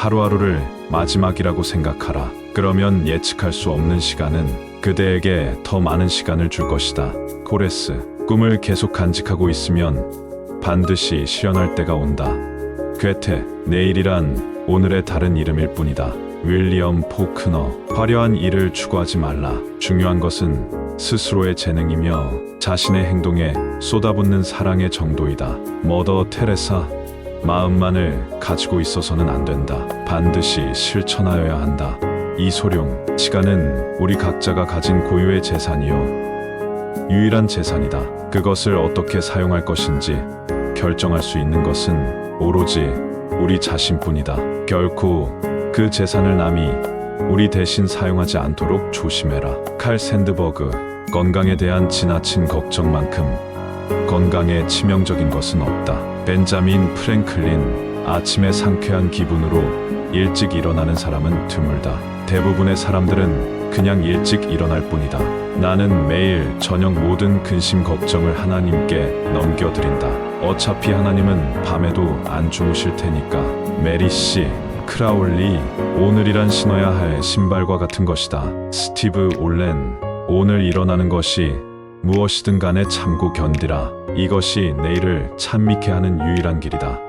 하루하루를 마지막이라고 생각하라. 그러면 예측할 수 없는 시간은 그대에게 더 많은 시간을 줄 것이다. 코레스. 꿈을 계속 간직하고 있으면 반드시 실현할 때가 온다. 괴테. 내일이란 오늘의 다른 이름일 뿐이다. 윌리엄 포크너. 화려한 일을 추구하지 말라. 중요한 것은 스스로의 재능이며 자신의 행동에 쏟아붓는 사랑의 정도이다. 머더 테레사. 마음만을 가지고 있어서는 안 된다. 반드시 실천하여야 한다. 이소룡. 시간은 우리 각자가 가진 고유의 재산이요, 유일한 재산이다. 그것을 어떻게 사용할 것인지 결정할 수 있는 것은 오로지 우리 자신뿐이다. 결코 그 재산을 남이 우리 대신 사용하지 않도록 조심해라. 칼 샌드버그. 건강에 대한 지나친 걱정만큼 건강에 치명적인 것은 없다. 벤자민 프랭클린. 아침에 상쾌한 기분으로 일찍 일어나는 사람은 드물다. 대부분의 사람들은 그냥 일찍 일어날 뿐이다. 나는 매일 저녁 모든 근심 걱정을 하나님께 넘겨드린다. 어차피 하나님은 밤에도 안 주무실 테니까. 메리 씨. 크라울리. 오늘이란 신어야 할 신발과 같은 것이다. 스티브 올렌. 오늘 일어나는 것이 무엇이든 간에 참고 견디라. 이것이 내일을 찬미케 하는 유일한 길이다.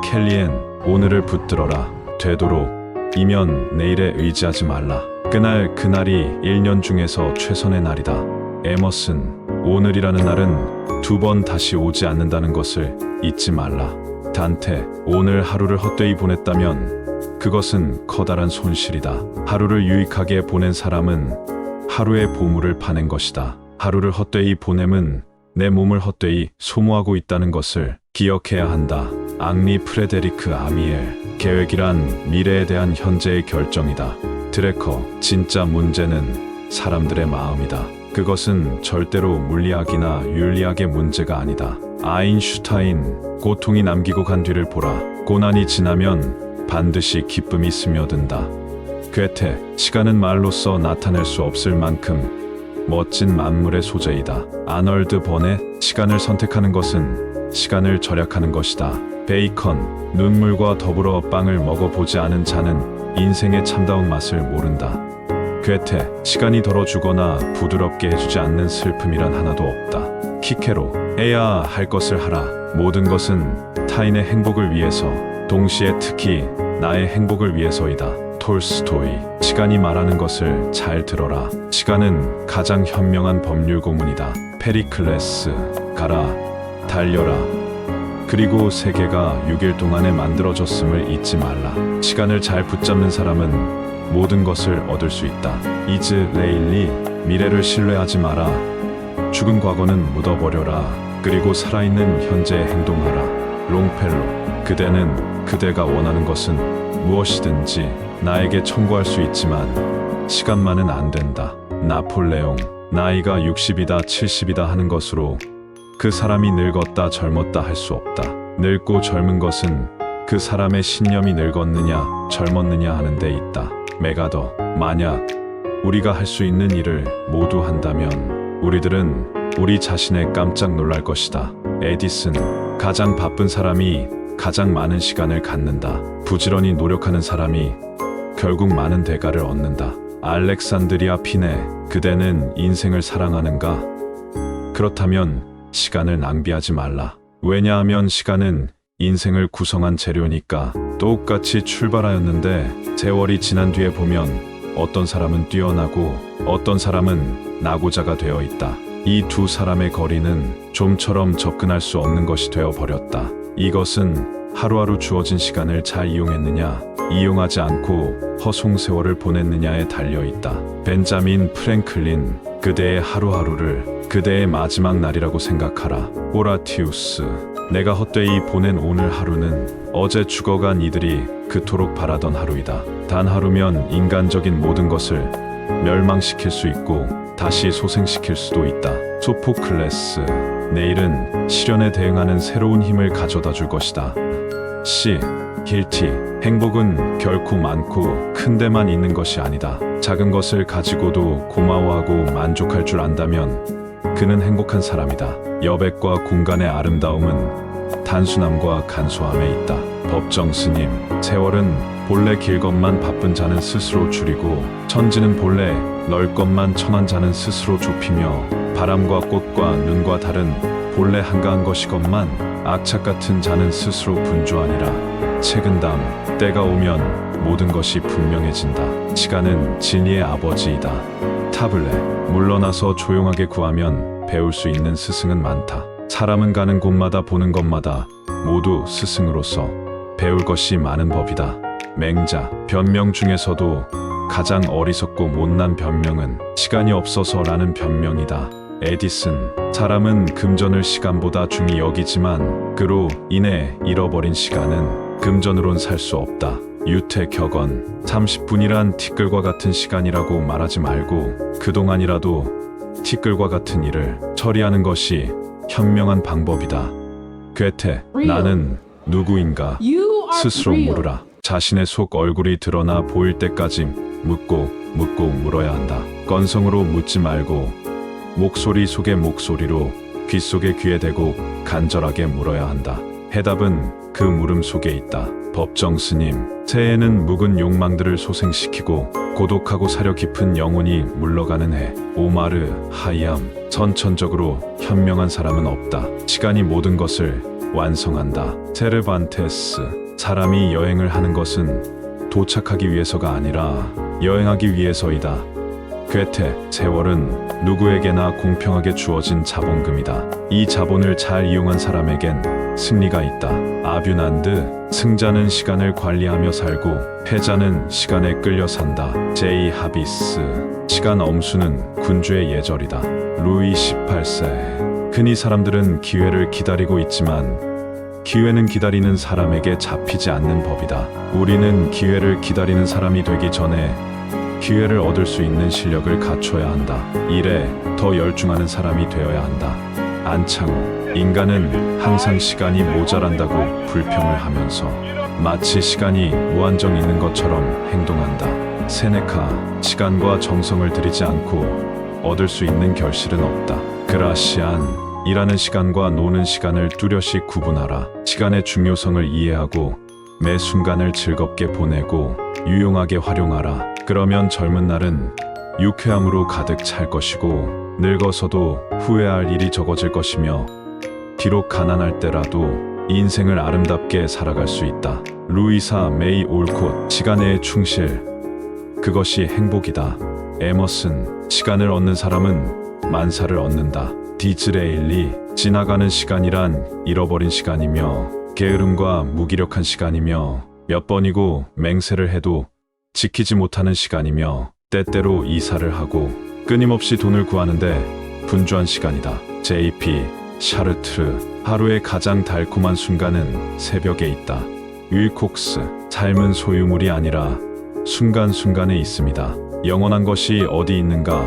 켈리엔. 오늘을 붙들어라. 되도록 이면 내일에 의지하지 말라. 그날이 1년 중에서 최선의 날이다. 에머슨. 오늘이라는 날은 두 번 다시 오지 않는다는 것을 잊지 말라. 단테. 오늘 하루를 헛되이 보냈다면 그것은 커다란 손실이다. 하루를 유익하게 보낸 사람은 하루의 보물을 파낸 것이다. 하루를 헛되이 보냄은 내 몸을 헛되이 소모하고 있다는 것을 기억해야 한다. 앙리 프레데리크 아미엘. 계획이란 미래에 대한 현재의 결정이다. 드레커. 진짜 문제는 사람들의 마음이다. 그것은 절대로 물리학이나 윤리학의 문제가 아니다. 아인슈타인. 고통이 남기고 간 뒤를 보라. 고난이 지나면 반드시 기쁨이 스며든다. 괴테. 시간은 말로써 나타낼 수 없을 만큼 멋진 만물의 소재이다. 아널드 버넷. 시간을 선택하는 것은 시간을 절약하는 것이다. 베이컨. 눈물과 더불어 빵을 먹어보지 않은 자는 인생의 참다운 맛을 모른다. 괴테. 시간이 덜어주거나 부드럽게 해주지 않는 슬픔이란 하나도 없다. 키케로. 해야 할 것을 하라. 모든 것은 타인의 행복을 위해서, 동시에 특히 나의 행복을 위해서이다. 톨스토이. 시간이 말하는 것을 잘 들어라. 시간은 가장 현명한 법률 고문이다. 페리클레스. 가라. 달려라. 그리고 세계가 6일 동안에 만들어졌음을 잊지 말라. 시간을 잘 붙잡는 사람은 모든 것을 얻을 수 있다. 이즈 레일리. 미래를 신뢰하지 마라. 죽은 과거는 묻어버려라. 그리고 살아있는 현재에 행동하라. 롱펠로. 그대는 그대가 원하는 것은 무엇이든지 나에게 청구할 수 있지만 시간만은 안 된다. 나폴레옹. 나이가 60이다 70이다 하는 것으로 그 사람이 늙었다 젊었다 할 수 없다. 늙고 젊은 것은 그 사람의 신념이 늙었느냐 젊었느냐 하는 데 있다. 메가더. 만약 우리가 할 수 있는 일을 모두 한다면 우리들은 우리 자신에 깜짝 놀랄 것이다. 에디슨. 가장 바쁜 사람이 가장 많은 시간을 갖는다. 부지런히 노력하는 사람이 결국 많은 대가를 얻는다. 알렉산드리아 피네. 그대는 인생을 사랑하는가? 그렇다면 시간을 낭비하지 말라. 왜냐하면 시간은 인생을 구성한 재료니까. 똑같이 출발하였는데 세월이 지난 뒤에 보면 어떤 사람은 뛰어나고 어떤 사람은 낙오자가 되어 있다. 이 두 사람의 거리는 좀처럼 접근할 수 없는 것이 되어버렸다. 이것은 하루하루 주어진 시간을 잘 이용했느냐, 이용하지 않고 허송세월을 보냈느냐에 달려있다. 벤자민 프랭클린. 그대의 하루하루를 그대의 마지막 날이라고 생각하라. 호라티우스. 내가 헛되이 보낸 오늘 하루는 어제 죽어간 이들이 그토록 바라던 하루이다. 단 하루면 인간적인 모든 것을 멸망시킬 수 있고 다시 소생시킬 수도 있다. 소포클레스. 내일은 시련에 대응하는 새로운 힘을 가져다 줄 것이다. 길티. 행복은 결코 많고 큰 데만 있는 것이 아니다. 작은 것을 가지고도 고마워하고 만족할 줄 안다면 그는 행복한 사람이다. 여백과 공간의 아름다움은 단순함과 간소함에 있다. 법정 스님, 세월은 본래 길 것만 바쁜 자는 스스로 줄이고 천지는 본래 넓 것만 천한 자는 스스로 좁히며 바람과 꽃과 눈과 달은 본래 한가한 것이건만 악착 같은 자는 스스로 분주하니라. 책은담, 때가 오면 모든 것이 분명해진다. 시간은 진리의 아버지이다. 타블레, 물러나서 조용하게 구하면 배울 수 있는 스승은 많다. 사람은 가는 곳마다 보는 것마다 모두 스승으로서 배울 것이 많은 법이다. 맹자, 변명 중에서도 가장 어리석고 못난 변명은 시간이 없어서라는 변명이다. 에디슨, 사람은 금전을 시간보다 중히 여기지만 그로 인해 잃어버린 시간은 금전으론 살 수 없다. 유태격언, 30분이란 티끌과 같은 시간이라고 말하지 말고 그동안이라도 티끌과 같은 일을 처리하는 것이 현명한 방법이다. 괴테, 나는 누구인가 스스로 물으라. 자신의 속 얼굴이 드러나 보일 때까지 묻고 물어야 한다. 건성으로 묻지 말고 목소리 속의 목소리로 귀 속에 귀에 대고 간절하게 물어야 한다. 해답은 그 물음 속에 있다. 법정 스님, 새해는 묵은 욕망들을 소생시키고 고독하고 사려 깊은 영혼이 물러가는 해. 오마르 하이암, 선천적으로 현명한 사람은 없다. 시간이 모든 것을 완성한다. 세르반테스, 사람이 여행을 하는 것은 도착하기 위해서가 아니라 여행하기 위해서이다. 괴테, 세월은 누구에게나 공평하게 주어진 자본금이다. 이 자본을 잘 이용한 사람에겐 승리가 있다. 아뷰난드, 승자는 시간을 관리하며 살고 패자는 시간에 끌려 산다. 제이 하비스, 시간 엄수는 군주의 예절이다. 루이 18세, 흔히 사람들은 기회를 기다리고 있지만 기회는 기다리는 사람에게 잡히지 않는 법이다. 우리는 기회를 기다리는 사람이 되기 전에 기회를 얻을 수 있는 실력을 갖춰야 한다. 일에 더 열중하는 사람이 되어야 한다. 안창호, 인간은 항상 시간이 모자란다고 불평을 하면서 마치 시간이 무한정 있는 것처럼 행동한다. 세네카, 시간과 정성을 들이지 않고 얻을 수 있는 결실은 없다. 그라시안, 일하는 시간과 노는 시간을 뚜렷이 구분하라. 시간의 중요성을 이해하고 매 순간을 즐겁게 보내고 유용하게 활용하라. 그러면 젊은 날은 유쾌함으로 가득 찰 것이고 늙어서도 후회할 일이 적어질 것이며 비록 가난할 때라도 인생을 아름답게 살아갈 수 있다. 루이사 메이 올콧, 시간에 충실, 그것이 행복이다. 에머슨, 시간을 얻는 사람은 만사를 얻는다. 디즈레일리, 지나가는 시간이란 잃어버린 시간이며 게으름과 무기력한 시간이며 몇 번이고 맹세를 해도 지키지 못하는 시간이며 때때로 이사를 하고 끊임없이 돈을 구하는데 분주한 시간이다. JP 샤르트르, 하루의 가장 달콤한 순간은 새벽에 있다. 윌콕스, 삶은 소유물이 아니라 순간순간에 있습니다. 영원한 것이 어디 있는가?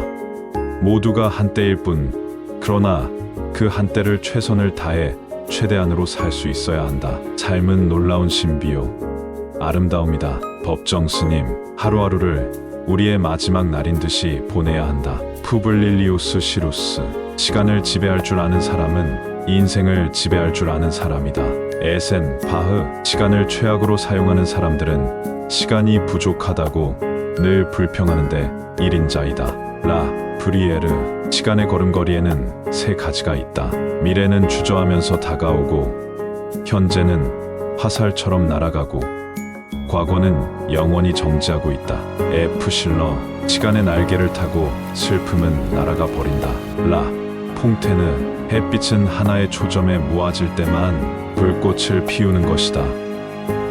모두가 한때일 뿐. 그러나 그 한때를 최선을 다해 최대한으로 살 수 있어야 한다. 삶은 놀라운 신비요, 아름다움이다. 법정 스님, 하루하루를 우리의 마지막 날인 듯이 보내야 한다. 푸블릴리우스 시루스, 시간을 지배할 줄 아는 사람은 인생을 지배할 줄 아는 사람이다. 에센 바흐, 시간을 최악으로 사용하는 사람들은 시간이 부족하다고 늘 불평하는데 1인자이다. 라 브리에르, 시간의 걸음걸이에는 세 가지가 있다. 미래는 주저하면서 다가오고 현재는 화살처럼 날아가고 과거는 영원히 정지하고 있다. F 실러, 시간의 날개를 타고 슬픔은 날아가 버린다. 라 퐁테느, 햇빛은 하나의 초점에 모아질 때만 불꽃을 피우는 것이다.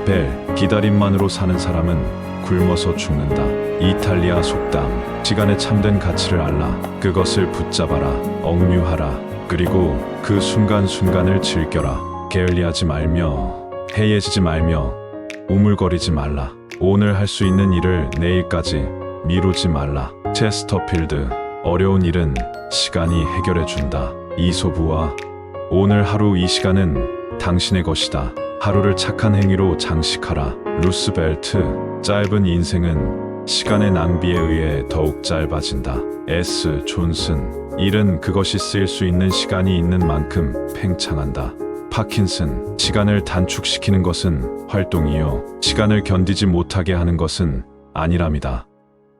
벨, 기다림만으로 사는 사람은 굶어서 죽는다. 이탈리아 속담, 시간의 참된 가치를 알라. 그것을 붙잡아라. 억류하라. 그리고 그 순간순간을 즐겨라. 게을리하지 말며 해이해지지 말며 우물거리지 말라. 오늘 할 수 있는 일을 내일까지 미루지 말라. 체스터필드, 어려운 일은 시간이 해결해준다. 이소부와, 오늘 하루 이 시간은 당신의 것이다. 하루를 착한 행위로 장식하라. 루스벨트, 짧은 인생은 시간의 낭비에 의해 더욱 짧아진다. S 존슨, 일은 그것이 쓰일 수 있는 시간이 있는 만큼 팽창한다. 파킨슨, 시간을 단축시키는 것은 활동이요. 시간을 견디지 못하게 하는 것은 아니랍니다.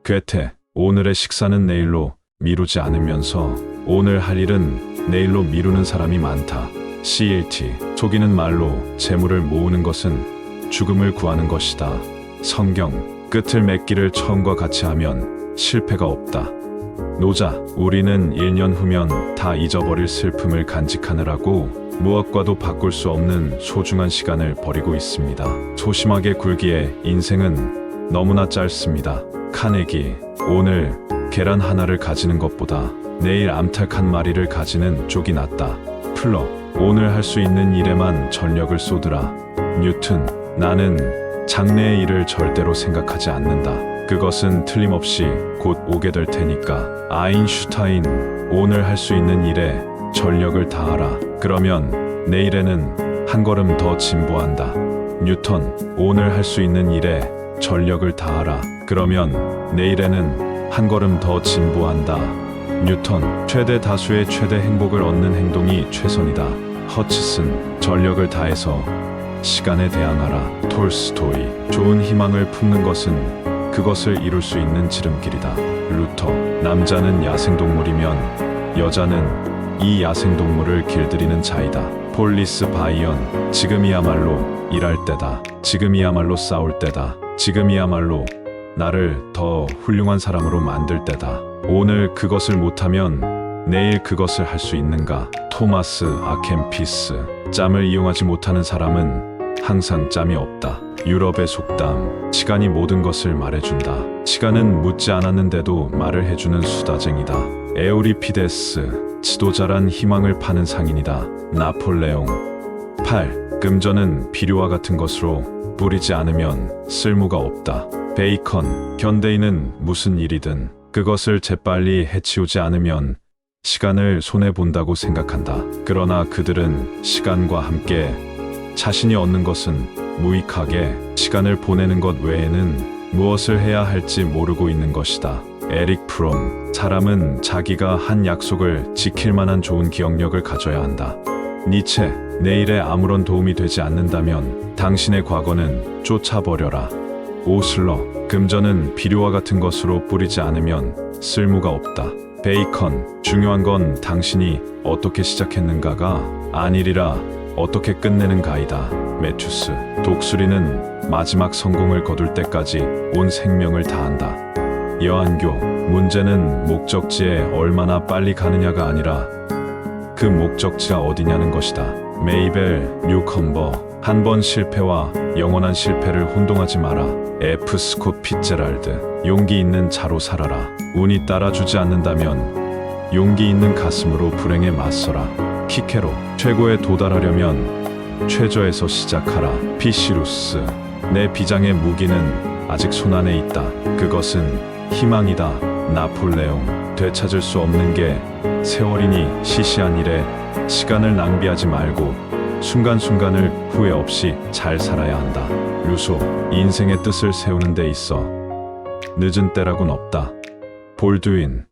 괴테, 오늘의 식사는 내일로 미루지 않으면서 오늘 할 일은 내일로 미루는 사람이 많다. CLT, 속이는 말로 재물을 모으는 것은 죽음을 구하는 것이다. 성경, 끝을 맺기를 처음과 같이 하면 실패가 없다. 노자, 우리는 1년 후면 다 잊어버릴 슬픔을 간직하느라고 무엇과도 바꿀 수 없는 소중한 시간을 버리고 있습니다. 소심하게 굴기에 인생은 너무나 짧습니다. 카네기, 오늘 계란 하나를 가지는 것보다 내일 암탉 한 마리를 가지는 쪽이 낫다. 플러, 오늘 할 수 있는 일에만 전력을 쏟으라. 뉴튼, 나는 장래의 일을 절대로 생각하지 않는다. 그것은 틀림없이 곧 오게 될 테니까. 아인슈타인, 오늘 할 수 있는 일에 전력을 다하라. 그러면 내일에는 한 걸음 더 진보한다. 뉴턴, 오늘 할 수 있는 일에 전력을 다하라. 그러면 내일에는 한 걸음 더 진보한다. 뉴턴, 최대 다수의 최대 행복을 얻는 행동이 최선이다. 허치슨, 전력을 다해서 시간에 대항하라. 톨스토이, 좋은 희망을 품는 것은 그것을 이룰 수 있는 지름길이다. 루터, 남자는 야생동물이면 여자는 이 야생동물을 길들이는 자이다. 폴리스 바이언, 지금이야말로 일할 때다. 지금이야말로 싸울 때다. 지금이야말로 나를 더 훌륭한 사람으로 만들 때다. 오늘 그것을 못하면 내일 그것을 할 수 있는가? 토마스 아켄피스, 짬을 이용하지 못하는 사람은 항상 짬이 없다. 유럽의 속담, 시간이 모든 것을 말해준다. 시간은 묻지 않았는데도 말을 해주는 수다쟁이다. 에우리피데스, 지도자란 희망을 파는 상인이다. 나폴레옹. 8. 금전은 비료와 같은 것으로 뿌리지 않으면 쓸모가 없다. 베이컨, 현대인은 무슨 일이든 그것을 재빨리 해치우지 않으면 시간을 손해본다고 생각한다. 그러나 그들은 시간과 함께 자신이 얻는 것은 무익하게 시간을 보내는 것 외에는 무엇을 해야 할지 모르고 있는 것이다. 에릭 프롬, 사람은 자기가 한 약속을 지킬 만한 좋은 기억력을 가져야 한다. 니체, 내일에 아무런 도움이 되지 않는다면 당신의 과거는 쫓아버려라. 오슬러, 금전은 비료와 같은 것으로 뿌리지 않으면 쓸모가 없다. 베이컨, 중요한 건 당신이 어떻게 시작했는가가 아니리라 어떻게 끝내는가이다. 매튜스, 독수리는 마지막 성공을 거둘 때까지 온 생명을 다한다. 여한교, 문제는 목적지에 얼마나 빨리 가느냐가 아니라 그 목적지가 어디냐는 것이다. 메이벨 뉴컴버, 한 번 실패와 영원한 실패를 혼동하지 마라. F. 스콧 피츠제랄드, 용기 있는 자로 살아라. 운이 따라주지 않는다면 용기 있는 가슴으로 불행에 맞서라. 키케로, 최고에 도달하려면 최저에서 시작하라. 피시루스, 내 비장의 무기는 아직 손안에 있다. 그것은 희망이다. 나폴레옹, 되찾을 수 없는 게 세월이니 시시한 일에 시간을 낭비하지 말고 순간순간을 후회 없이 잘 살아야 한다. 루소, 인생의 뜻을 세우는 데 있어 늦은 때라곤 없다. 볼드윈,